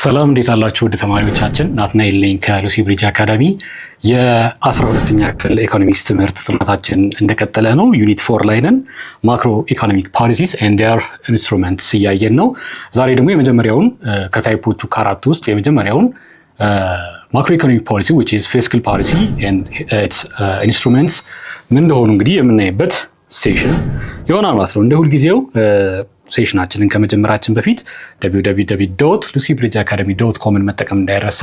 ሰላም እንዴት አላችሁ ወደ ተማሪዎቻችን ናትናኤል ነኝ ከሉሲ ብሪጅ አካዳሚ የ12ኛ ክፍል ኢኮኖሚክስ ትምህርት ጥናታችን እንደቀጠለ ነው። ዩኒት 4 ላይ ነን። ማክሮ ኢኮኖሚክ ፖሊሲስ ኤንድ ዴር ኢንስትሩመንትስ እያየን ነው። ዛሬ ደግሞ የመጀመሪያውን ከታይፖቹ ከአራቱ ውስጥ የመጀመሪያውን ማክሮ ኢኮኖሚክ ፖሊሲ which is fiscal policy and its instruments ምን እንደሆኑ እንግዲህ የምናይበት ሴሽን ይሆናል ማለት ነው። እንደ ሁልጊዜው ሴሽናችንን ከመጀመራችን በፊት www.lucybridgeacademy.com መጠቀም እንዳይረሳ።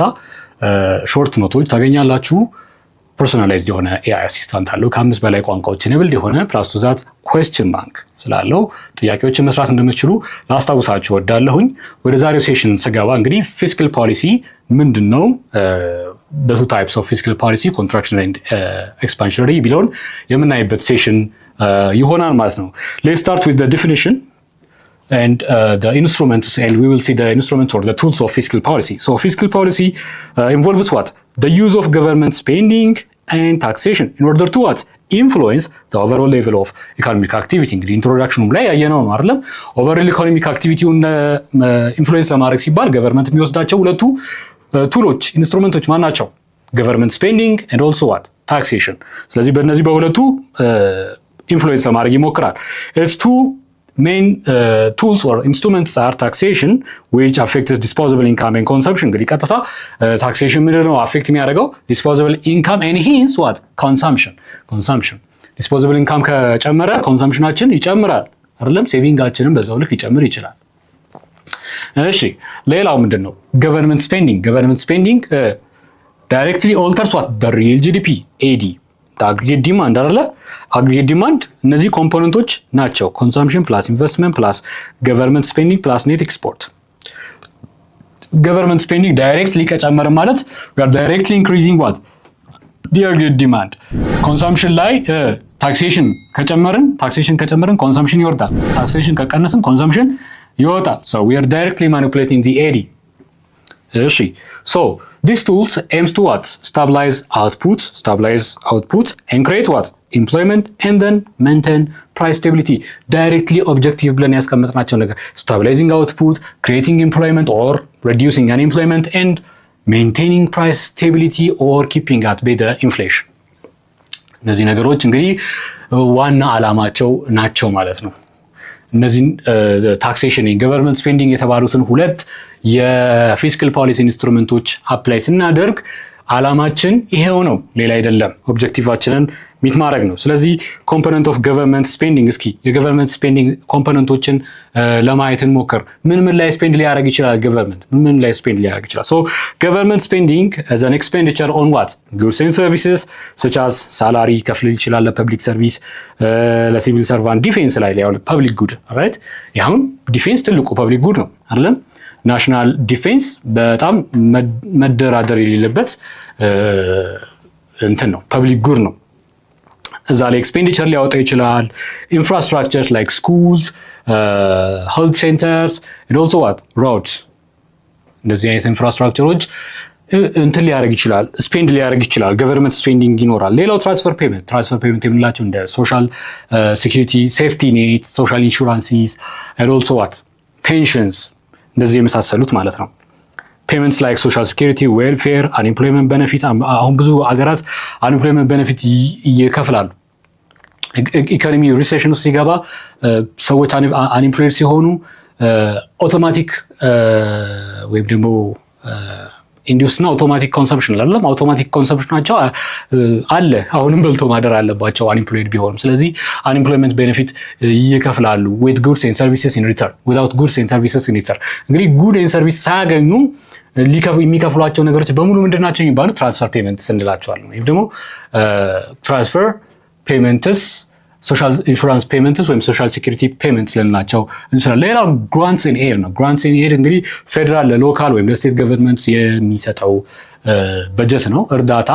ሾርት ኖቶች ታገኛላችሁ። ፐርሶናላይዝድ የሆነ ኤአይ አሲስታንት አለው ከ5 በላይ ቋንቋዎችን ኤብል የሆነ ፕላስ ቱ ዛት ኩዌስችን ባንክ ስላለው ጥያቄዎችን መስራት እንደምትችሉ ላስታውሳችሁ ወዳለሁኝ። ወደ ዛሬው ሴሽን ስገባ እንግዲህ ፊስካል ፖሊሲ ምንድነው? the two types of fiscal policy contraction and expansionary ቢለውን የምናይበት ሴሽን ይሆናል ማለት ነው። let's start with the definition and the instruments, and we will see the instruments or the tools of fiscal policy. So fiscal policy involves what? The use of government spending and taxation in order to what? Influence the overall level of economic activity. እንግዲህ ኢንትሮዳክሽኑም ላይ ያየነው ነው አይደለም? ኦቨርኦል ኢኮኖሚክ አክቲቪቲውን ኢንፍሉዌንስ ለማድረግ ሲባል ገቨርንመንት የሚወስዳቸው ሁለቱ ቱሎች ኢንስትሩመንቶች ማን ናቸው? ገቨርንመንት ስፔንዲንግ and also what? ታክሴሽን። ስለዚህ በእነዚህ በሁለቱ ኢንፍሉዌንስ ለማድረግ ይሞክራል። It's two main tools or instruments are taxation which affects disposable income and consumption. እንግዲህ ቀጥታ ታክሴሽን ምንድን ነው አፌክት የሚያደርገው? disposable income and hence what? consumption. disposable income ከጨመረ ኮንሰምፕሽናችን ይጨምራል አይደለም? ሴቪንጋችንን በዛው ልክ ሊጨምር ይችላል። እሺ ሌላው ምንድን ነው? ገቨርንመንት ስፔንዲንግ directly alters what? the real GDP AD አግሪጌት ዲማንድ አይደለ? አግሪጌት ዲማንድ እነዚህ ኮምፖነንቶች ናቸው። ኮንሰምፕሽን ፕላስ ኢንቨስትመንት ፕላስ ገቨርንመንት ስፔንዲንግ ፕላስ ኔት ኤክስፖርት። ገቨርንመንት ስፔንዲንግ ዳይሬክትሊ ከጨመረ ማለት we are directly increasing what? the aggregate demand። ኮንሰምፕሽን ላይ ታክሴሽን ከጨመርን ኮንሰምፕሽን ይወርዳል። ታክሴሽን ከቀነስን ኮንሰምፕሽን ይወጣል። so we are directly manipulating the AD። እሺ so these tools aims to what? stabilize output and create what? employment and then maintain price stability. directly objective ብለን ያስቀመጥናቸው ነገር stabilizing output, creating employment or reducing unemployment and maintaining price stability or keeping at better inflation. እነዚህ ነገሮች እንግዲህ ዋና ዓላማቸው ናቸው ማለት ነው። እነዚህን ታክሴሽን ገቨርንመንት ስፔንዲንግ የተባሉትን ሁለት የፊስካል ፖሊሲ ኢንስትሩመንቶች አፕላይ ስናደርግ ዓላማችን ይሄው ነው፣ ሌላ አይደለም። ኦብጀክቲቫችንን ሚት ማድረግ ነው። ስለዚህ ኮምፖነንት ኦፍ ገቨርንመንት ስፔንዲንግ፣ እስኪ የገቨርንመንት ስፔንዲንግ ኮምፖነንቶችን ለማየት እንሞክር። ምን ላይ ስፔንድ ሊያደርግ ይችላል ገቨርንመንት? ምን ላይ ስፔንድ ሊያደርግ ይችላል? ሶ ገቨርንመንት ስፔንዲንግ as an expenditure on what? goods and services such as salary ከፍል ይችላል ለፐብሊክ ሰርቪስ፣ ለሲቪል ሰርቫንት፣ ዲፌንስ ላይ ያው ፐብሊክ ጉድ ራይት። ያሁን ዲፌንስ ትልቁ ፐብሊክ ጉድ ነው አይደለም? ናሽናል ዲፌንስ በጣም መደራደር የሌለበት እንትን ነው፣ ፐብሊክ ጉድ ነው። እዛ ላይ ኤክስፔንዲቸር ሊያወጣ ይችላል። ኢንፍራስትራክቸርስ ላይክ ስኩልስ፣ ሄልት ሴንተርስ and also what? roads። እንደዚህ አይነት ኢንፍራስትራክቸሮች እንትን ሊያደርግ ይችላል፣ ስፔንድ ሊያደርግ ይችላል። ገቨርንመንት ስፔንዲንግ ይኖራል። ሌላው ትራንስፈር ፔመንት የምንላቸው እንደ ሶሻል ሴኩሪቲ፣ ሴፍቲ ኔት፣ ሶሻል ኢንሹራንሲስ and also what? ፔንሽንስ፣ እንደዚህ የመሳሰሉት ማለት ነው። ፔመንትስ ላይክ ሶሻል ሴኩሪቲ፣ ዌልፌር፣ አንኤምፕሎይመንት ቤኔፊት። አሁን ብዙ ሀገራት አንኤምፕሎይመንት ቤኔፊት ይከፍላሉ። ኢኮኖሚ ሪሴሽን ውስጥ ሲገባ ሰዎች አንኤምፕሎይድ ሲሆኑ አውቶማቲክ ወይም ደግሞ ኢንዲዩስ እና አውቶማቲክ ኮንሰምፕሽን አይደለም፣ አውቶማቲክ ኮንሰምፕሽናቸው አለ። አሁንም በልቶ ማደር አለባቸው አንኤምፕሎይድ ቢሆንም። ስለዚህ አንኤምፕሎይመንት ቤኔፊት ይከፍላሉ with goods and services in return without goods and services in return። እንግዲህ ጉድ ኤንድ ሰርቪስ ሳያገኙ የሚከፍሏቸው ነገሮች በሙሉ ምንድን ናቸው የሚባሉ? ትራንስፈር ፔመንትስ እንላቸዋለን። ወይም ደግሞ ትራንስፈር ፔመንትስ፣ ሶሻል ኢንሹራንስ ፔመንትስ ወይም ሶሻል ሴኩሪቲ ፔመንትስ ልንላቸው እንችላለን። ሌላው ግራንትስ ኤንድ ኤድ ነው። ግራንትስ ኤንድ ኤድ እንግዲህ ፌዴራል ለሎካል ወይም ለስቴት ገቨርንመንትስ የሚሰጠው በጀት ነው፣ እርዳታ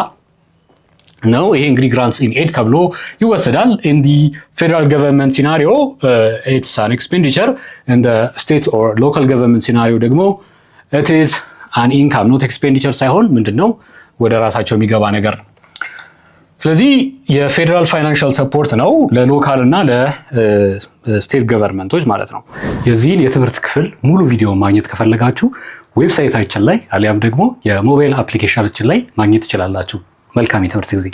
ነው። ይሄ እንግዲህ ግራንትስ ኤንድ ኤድ ተብሎ ይወሰዳል። ኢን ዲ ፌዴራል ገቨርንመንት ሲናሪዮ ኢትስ አን ኤክስፔንዲቸር፣ ኢን ዲ ስቴት ኦር ሎካል ገቨርንመንት ሲናሪዮ ደግሞ ኢት ኢዝ አን ኢንካም ኖት ኤክስፔንዲቸር ሳይሆን ምንድነው ወደ ራሳቸው የሚገባ ነገር ነው። ስለዚህ የፌደራል ፋይናንሻል ሰፖርት ነው ለሎካል እና ለስቴት ገቨርንመንቶች ማለት ነው። የዚህን የትምህርት ክፍል ሙሉ ቪዲዮ ማግኘት ከፈለጋችሁ ዌብሳይታችን ላይ አሊያም ደግሞ የሞባይል አፕሊኬሽናችን ላይ ማግኘት ትችላላችሁ። መልካም የትምህርት ጊዜ